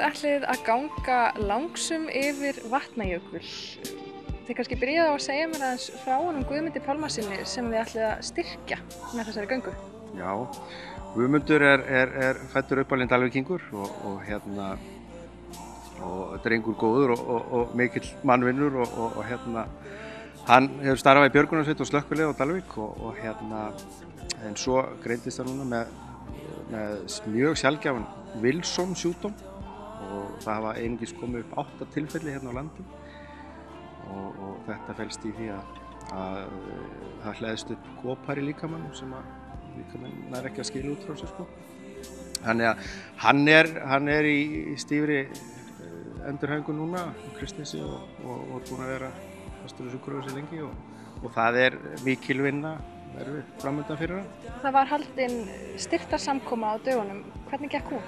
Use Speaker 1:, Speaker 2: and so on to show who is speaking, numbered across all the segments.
Speaker 1: ætlið að ganga langsum yfir Vatnajökul. Þið kannski byrjaðu á að segja mér aðeins frá honum Guðmundi Pálmasyni sem þið ætlið að styrkja með þessari göngu.
Speaker 2: Já, Guðmundur er fæddur uppalinn Dalvíkingur og drengur góður og mikill mannvinnur og hann hefur starfað í björgunarsveit og slökkvilið á Dalvík og en svo greindist hann núna með mjög sjaldgæfan Wilson sjúkdóm og það hafa einungis komið upp 8 tilfelli hérna á landi og þetta felst í því að það hleðst upp kopar í líkamannum sem að líkaminn nær ekki að skilja út frá sér sko. Þannig að hann er í stífri endurhæfingu núna á Kristnesi og búinn að vera fastur á sjúkrahúsi lengi og það er mikil vinna erfið framöndan fyrir hann. Það
Speaker 1: var haldin styrktarsamkoma á dögunum. Hvernig gekk hún?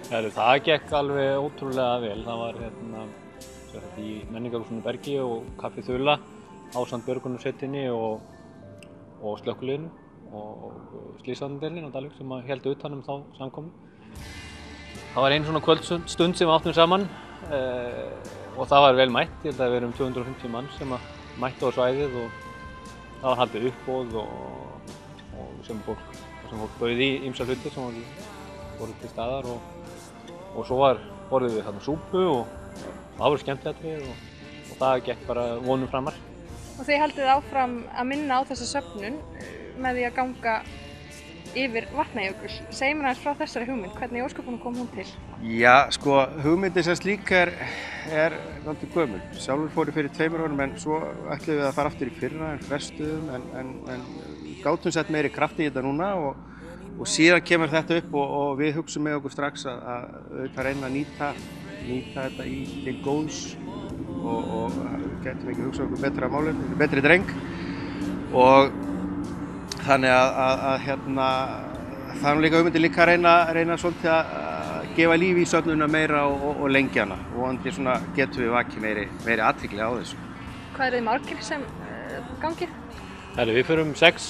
Speaker 3: Það gekk alveg ótrúlega vel. Það var í menningarhúsinu Bergi og Kaffi Þula ásamt björgunarsveitinni og slökkviliðinu og slysvarnardeildinni á Dalvík sem héldu utan þá samkomu. Það var einu svona kvöldstund sem við áttum saman og það var vel mætt. Ég held að við erum 250 manns sem mættu á svæðið og það var haldið uppboð og sem fólk bauð í ýmsa hluti sem voru til staðar og svo borðum við þarna súpu og það voru skemmtiatriðir og það gekk bara vonum framar.
Speaker 1: Og þið haldið áfram að minna á þessa söfnun með því að ganga yfir Vatnajökul. Segðu mér aðeins frá þessari hugmynd, hvernig í ósköpunum kom hún til?
Speaker 2: Já, sko, hugmyndin sem slík er náttúrulega gömul. Sjálfur fór ég fyrir 2 árum en svo ætluðum við að fara aftur í fyrra en frestuðum en gátum sett meiri kraft í þetta núna og síðan kemur þetta upp og við hugsum með okkur strax að reyna að nýta þetta til góðs og getum ekki hugsað okkur betra málefni, betri dreng og þannig að það er líka hugmyndin líka að reyna svolítið að gefa líf í söfnununa meira og lengja hana og vonandi svona getum við vakið meiri athygli á þessu.
Speaker 1: Hvað eru þið margir sem gangið?
Speaker 3: Við förum 6,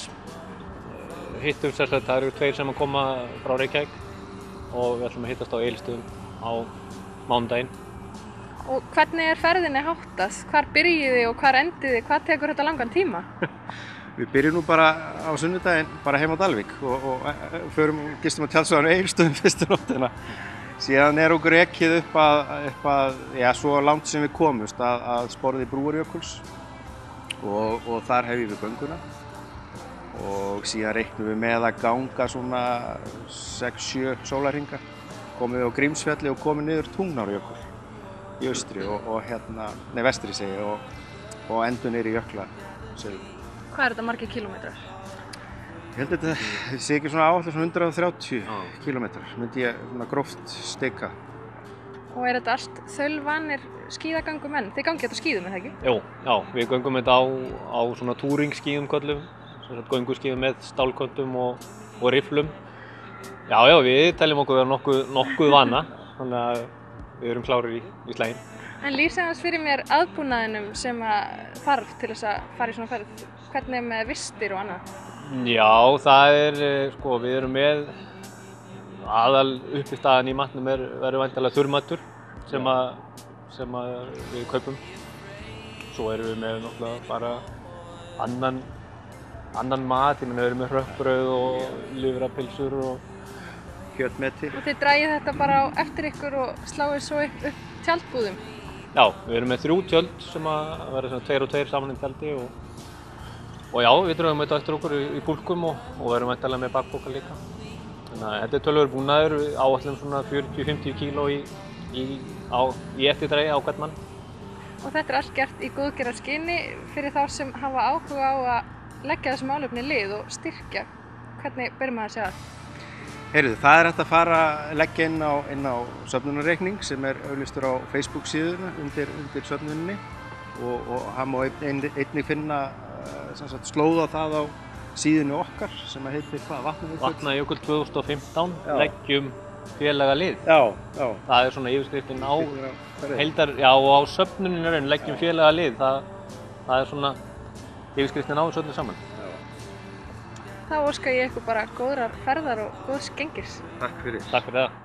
Speaker 3: hittum sérstaklega, það eru 2 sem að koma frá Reykjavík og við ætlum að hittast á Egilsstöðum á mánudaginn.
Speaker 1: Og hvernig er ferðinni háttað? Hvar byrjið þið og hvar endið þið? Hvað tekur þetta langan tíma?
Speaker 2: Við byrjum nú bara á sunnudaginn bara heima á Dalvík og gistum á tjaldsvæðinu á Egilsstöðum fyrstu nóttina. Síðan okkur ekið upp að svo langt sem við komumst að sporði Brúarjökuls og þar hefjum við gönguna og síðan reiknum við með að ganga svona 6-7 sólarhringa. Komum við á Grímsfjalli og komum niður Tungnárjökul í austri vestri segi og endum niður í Jökla segi.
Speaker 1: Hvað er þetta margir kílómetrar?
Speaker 2: Ég held að þetta sé ekki svona áætla svona 130 kílómetrar, myndi ég svona gróft stika.
Speaker 1: Og er þetta allt þaulvanir skíðagangumenn? Þið gangið þetta á skíðum, er það ekki?
Speaker 3: Jú, já, við göngum þetta á svona túringskíðum köllum, gönguskíðum með stálköttum og rifflum. Já, við teljum okkur nokkuð vana, þannig að við erum klárir í slaginn.
Speaker 1: En lýsið aðeins fyrir mér aðbúnaðinum sem þarf til þess að fara í svona ferð. Hvernig er með vistir og annað?
Speaker 3: Já, það við erum með aðal uppistaðan í matnum verður væntanlega þurrmatur sem við kaupum. Svo erum við með náttúrulega bara annan mat, við erum með hrökkbrauð og lifrapylsur og
Speaker 2: kjötmeti. Og
Speaker 1: þið dragið þetta bara á eftir ykkur og sláið svo upp tjaldbúðum?
Speaker 3: Já, við erum með 3 tjöld sem að verða 2 og 2 saman í tjaldi og já, við drögum þetta eftir okkur í búlkum og verðum væntanlega með bakpoka líka. Þannig að þetta er töluverður búnaður, áætlum svona 40-50 kíló í eftirdrægi á hvern mann.
Speaker 1: Og þetta er allt gert í góðgerðarskyni fyrir þá sem hafa áhuga á að leggja þessu málefni lið og styrkja. Hvernig byrjum maður að segja það?
Speaker 2: Heyrðu, það er hægt að fara að leggja inn á söfnunarreikning sem er auglýstur á Facebook síðuna undir söfnuninni og hann má einnig finna slóð á það á síðunni okkar sem heitir hvað?
Speaker 3: Vatnajökull 2015, leggjum félaga lið.
Speaker 2: Já.
Speaker 3: Það er svona yfirskriftin á á söfnuninni leggjum félaga lið. Það er svona yfirskriftin á þessu öllu saman.
Speaker 1: Þá óska ég ykkur bara góðrar ferðar og góðs gengis.
Speaker 2: Takk fyrir.
Speaker 3: Takk fyrir það.